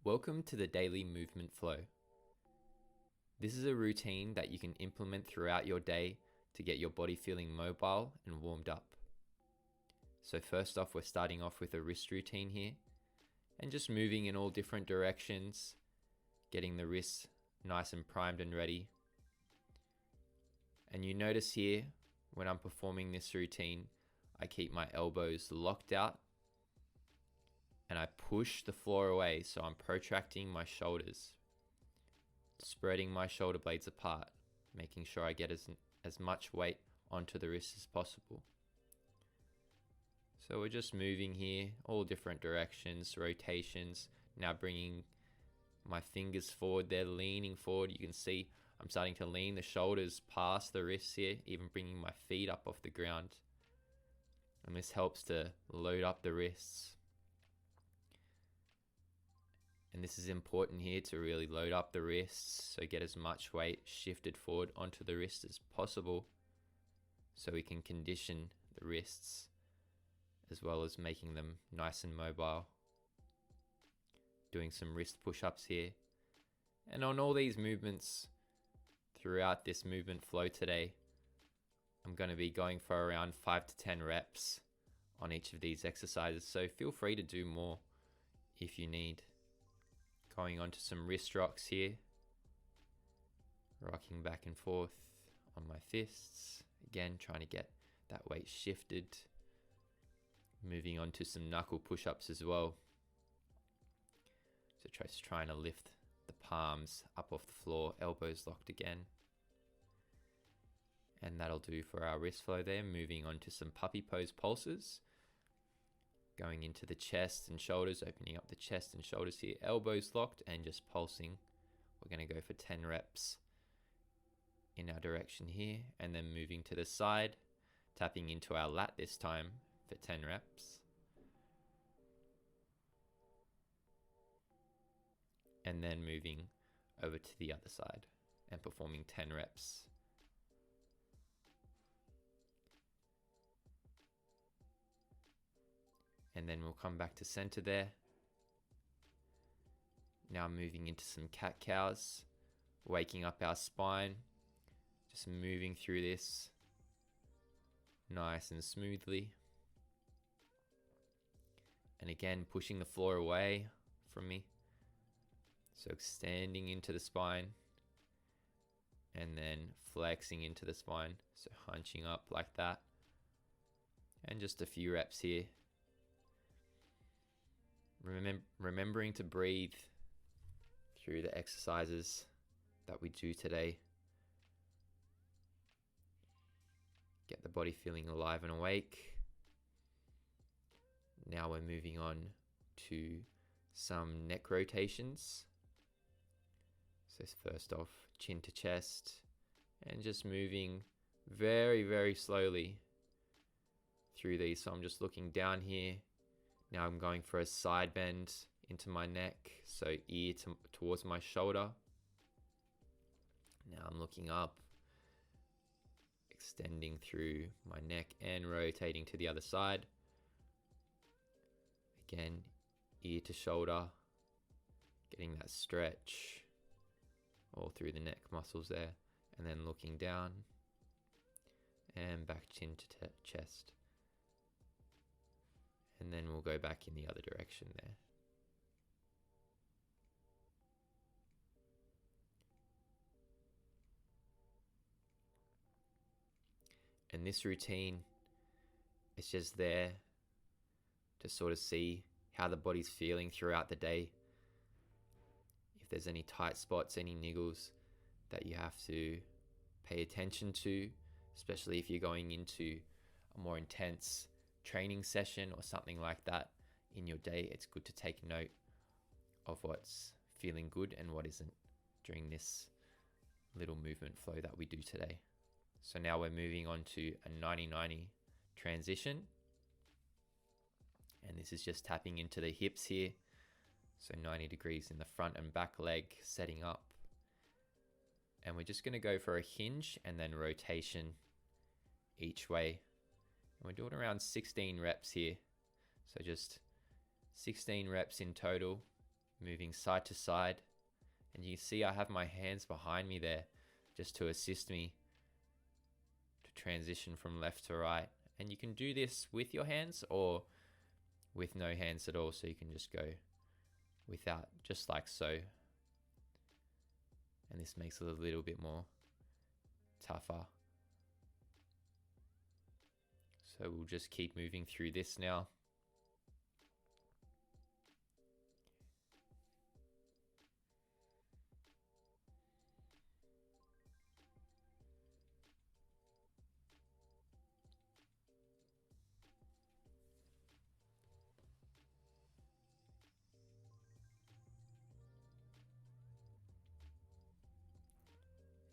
Welcome to the Daily Movement Flow. This is a routine that you can implement throughout your day to get your body feeling mobile and warmed up. So first off, we're starting off with a wrist routine here and just moving in all different directions, getting the wrists nice and primed and ready. And you notice here, when I'm performing this routine, I keep my elbows locked out and I push the floor away, so I'm protracting my shoulders, spreading my shoulder blades apart, making sure I get as much weight onto the wrist as possible. So we're just moving here, all different directions, rotations. Now bringing my fingers forward, they're leaning forward. You can see I'm starting to lean the shoulders past the wrists here, even bringing my feet up off the ground. And this helps to load up the wrists. And this is important here to really load up the wrists, so get as much weight shifted forward onto the wrist as possible, so we can condition the wrists as well as making them nice and mobile. Doing some wrist push-ups here. And on all these movements throughout this movement flow today, I'm going to be going for around 5 to 10 reps on each of these exercises, so feel free to do more if you need. Going on to some wrist rocks here. Rocking back and forth on my fists. Again, trying to get that weight shifted. Moving on to some knuckle push-ups as well. So just trying to lift the palms up off the floor, elbows locked again. And that'll do for our wrist flow there. Moving on to some puppy pose pulses. Going into the chest and shoulders, opening up the chest and shoulders here, elbows locked and just pulsing. We're going to go for 10 reps in our direction here, and then moving to the side, tapping into our lat this time for 10 reps. And then moving over to the other side and performing 10 reps. And then we'll come back to center there. Now moving into some cat-cows, waking up our spine, just moving through this nice and smoothly. And again, pushing the floor away from me. So extending into the spine and then flexing into the spine. So hunching up like that. And just a few reps here. Remembering to breathe through the exercises that we do today. Get the body feeling alive and awake. Now we're moving on to some neck rotations. So first off, chin to chest, and just moving very, very slowly through these. So I'm just looking down here. Now I'm going for a side bend into my neck, so ear towards my shoulder. Now I'm looking up, extending through my neck and rotating to the other side. Again, ear to shoulder, getting that stretch all through the neck muscles there, and then looking down and back chin to chest. And then we'll go back in the other direction there. And this routine is just there to sort of see how the body's feeling throughout the day. If there's any tight spots, any niggles that you have to pay attention to, especially if you're going into a more intense training session or something like that in your day, it's good to take note of what's feeling good and what isn't during this little movement flow that we do today. So now we're moving on to a 90-90 transition, and this is just tapping into the hips here, so 90 degrees in the front and back leg, setting up, and we're just going to go for a hinge and then rotation each way. And we're doing around 16 reps here. So just 16 reps in total, moving side to side. And you see I have my hands behind me there just to assist me to transition from left to right. And you can do this with your hands or with no hands at all. So you can just go without, just like so. And this makes it a little bit more tougher. So we'll just keep moving through this now.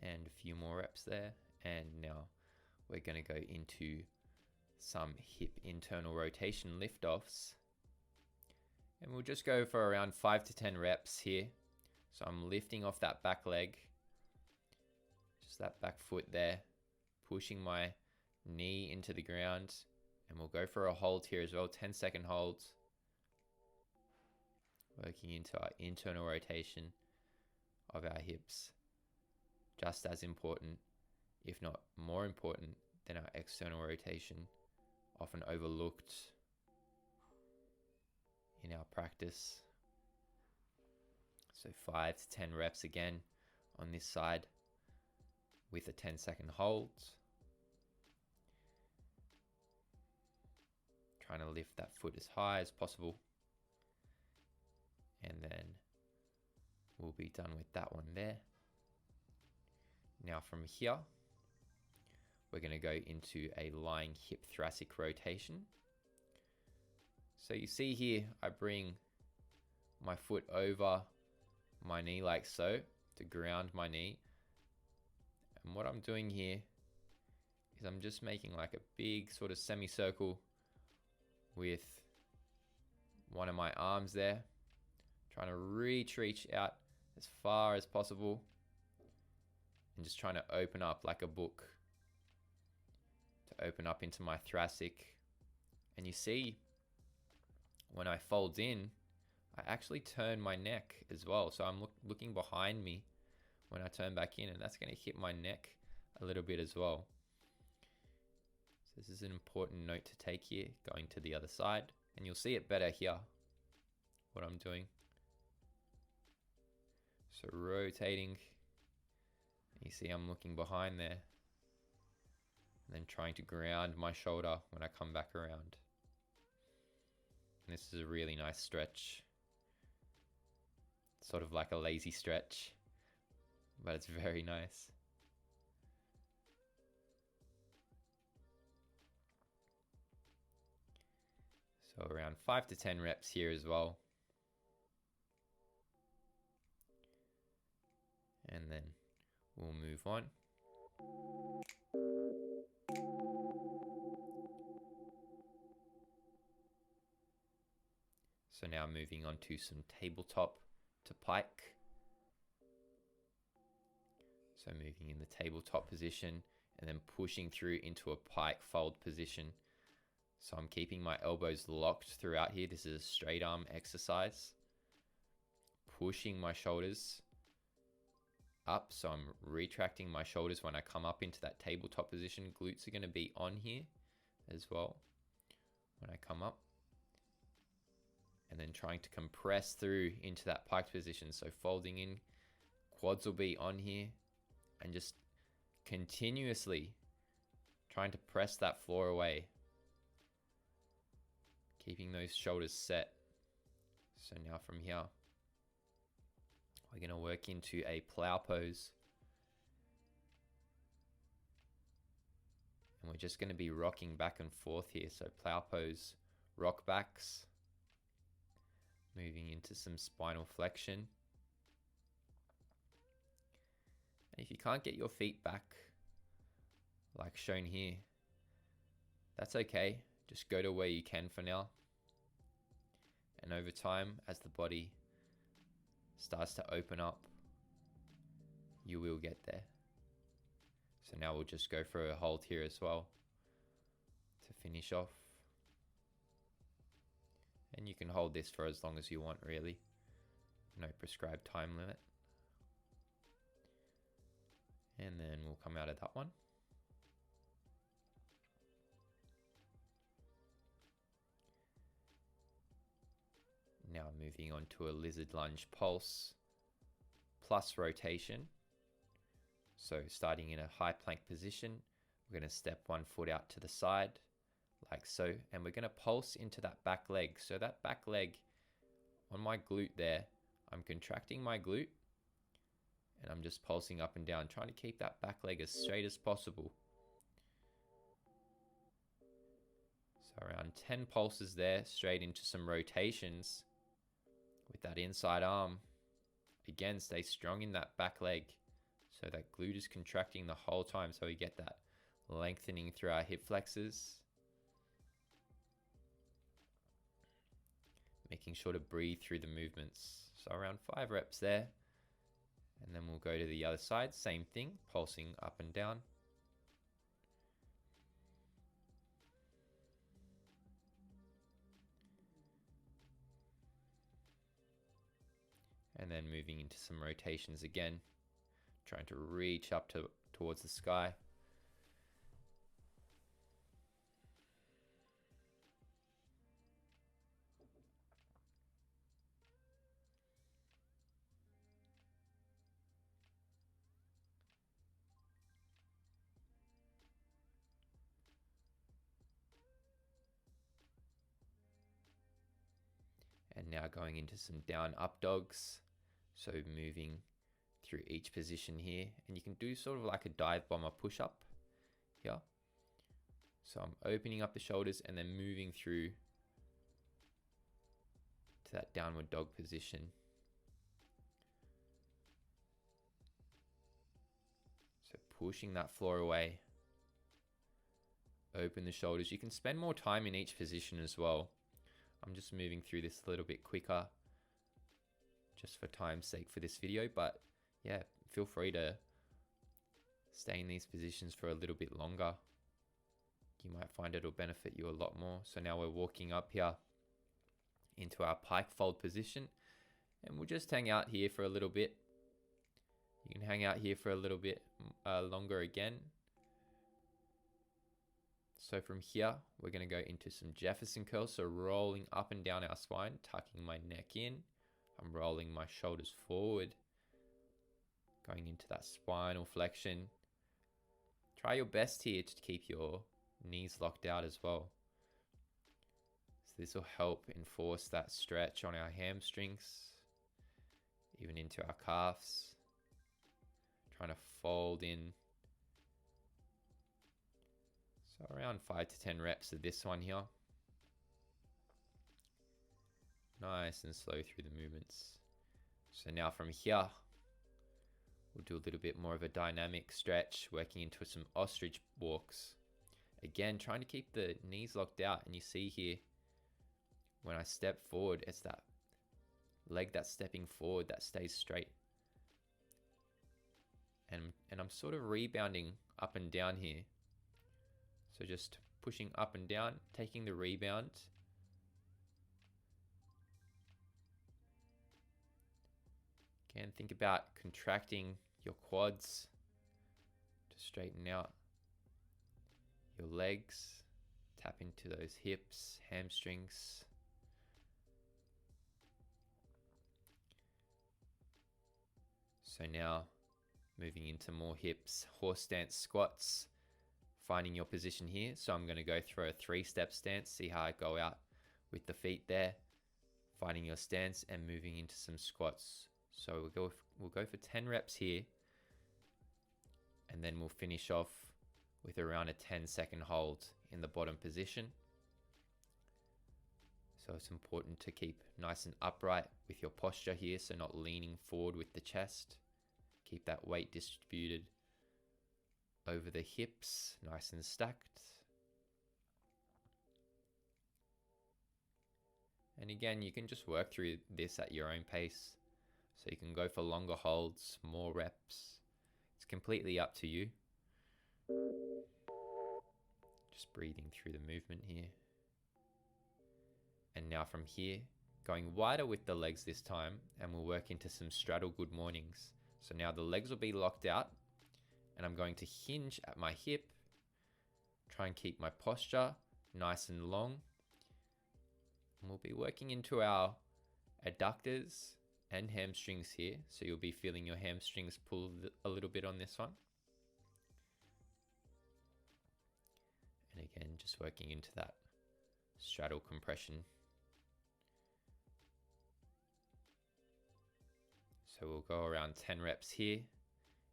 And a few more reps there. And now we're going to go into some hip internal rotation lift-offs. And we'll just go for around 5 to 10 reps here. So I'm lifting off that back leg, just that back foot there, pushing my knee into the ground. And we'll go for a hold here as well, 10-second holds. Working into our internal rotation of our hips. Just as important, if not more important, than our external rotation, often overlooked in our practice. So 5 to 10 reps again on this side with a 10-second hold. Trying to lift that foot as high as possible. And then we'll be done with that one there. Now from here, we're going to go into a lying hip thoracic rotation. So you see here, I bring my foot over my knee like so to ground my knee. And what I'm doing here is I'm just making like a big sort of semicircle with one of my arms there, trying to reach out as far as possible. And just trying to open up like a book to open up into my thoracic. And you see, when I fold in, I actually turn my neck as well. So I'm looking behind me when I turn back in, and that's going to hit my neck a little bit as well. So this is an important note to take here, going to the other side. And you'll see it better here, what I'm doing. So rotating. You see I'm looking behind there. And then trying to ground my shoulder when I come back around. And this is a really nice stretch. Sort of like a lazy stretch, but it's very nice. So around 5 to 10 reps here as well. And then we'll move on. So now moving on to some tabletop to pike. So moving in the tabletop position and then pushing through into a pike fold position. So I'm keeping my elbows locked throughout here. This is a straight arm exercise. Pushing my shoulders up. So I'm retracting my shoulders when I come up into that tabletop position. Glutes are going to be on here as well when I come up. And then trying to compress through into that pike position. So folding in, quads will be on here. And just continuously trying to press that floor away. Keeping those shoulders set. So now from here, we're going to work into a plow pose. And we're just going to be rocking back and forth here. So plow pose, rock backs. Moving into some spinal flexion. And if you can't get your feet back, like shown here, that's okay. Just go to where you can for now. And over time, as the body starts to open up, you will get there. So now we'll just go for a hold here as well to finish off. And you can hold this for as long as you want, really. No prescribed time limit. And then we'll come out of that one. Now moving on to a lizard lunge pulse plus rotation. So starting in a high plank position, we're going to step one foot out to the side like so, and we're going to pulse into that back leg. So that back leg on my glute there, I'm contracting my glute and I'm just pulsing up and down, trying to keep that back leg as straight as possible. So around 10 pulses there, straight into some rotations with that inside arm. Again, stay strong in that back leg. So that glute is contracting the whole time, so we get that lengthening through our hip flexors. Making sure to breathe through the movements. So around 5 reps there. And then we'll go to the other side, same thing, pulsing up and down. And then moving into some rotations again, trying to reach up towards the sky. And now going into some down up dogs. So moving through each position here. And you can do sort of like a dive bomber push up here. So I'm opening up the shoulders and then moving through to that downward dog position. So pushing that floor away. Open the shoulders. You can spend more time in each position as well. I'm just moving through this a little bit quicker just for time's sake for this video, but yeah, feel free to stay in these positions for a little bit longer. You might find it'll benefit you a lot more. So now we're walking up here into our pike fold position, and we'll just hang out here for a little bit. You can hang out here for a little bit longer again. So from here, we're going to go into some Jefferson curls. So rolling up and down our spine, tucking my neck in. I'm rolling my shoulders forward, going into that spinal flexion. Try your best here to keep your knees locked out as well. So this will help enforce that stretch on our hamstrings, even into our calves. Trying to fold in. So around 5 to 10 reps of this one here. Nice and slow through the movements. So now from here, we'll do a little bit more of a dynamic stretch, working into some ostrich walks. Again, trying to keep the knees locked out. And you see here, when I step forward, it's that leg that's stepping forward that stays straight. And I'm sort of rebounding up and down here. So just pushing up and down, taking the rebound. Again, think about contracting your quads to straighten out your legs. Tap into those hips, hamstrings. So now moving into more hips, horse stance squats. Finding your position here. So I'm going to go through a 3-step stance, see how I go out with the feet there. Finding your stance and moving into some squats. So we'll go for 10 reps here. And then we'll finish off with around a 10-second hold in the bottom position. So it's important to keep nice and upright with your posture here, so not leaning forward with the chest. Keep that weight distributed over the hips, nice and stacked. And again, you can just work through this at your own pace. So you can go for longer holds, more reps. It's completely up to you. Just breathing through the movement here. And now from here, Going wider with the legs this time, and we'll work into some straddle good mornings. So now the legs will be locked out, and I'm going to hinge at my hip, try and keep my posture nice and long. And we'll be working into our adductors and hamstrings here. So you'll be feeling your hamstrings pull a little bit on this one. And again, just working into that straddle compression. So we'll go around 10 reps here.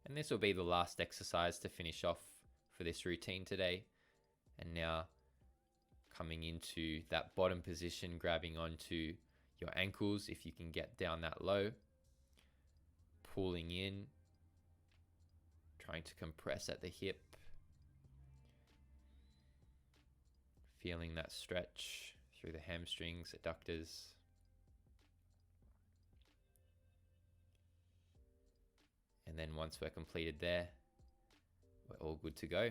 And this will be the last exercise to finish off for this routine today. And now coming into that bottom position, grabbing onto your ankles if you can get down that low. Pulling in, trying to compress at the hip. Feeling that stretch through the hamstrings, adductors. And then once we're completed there, we're all good to go.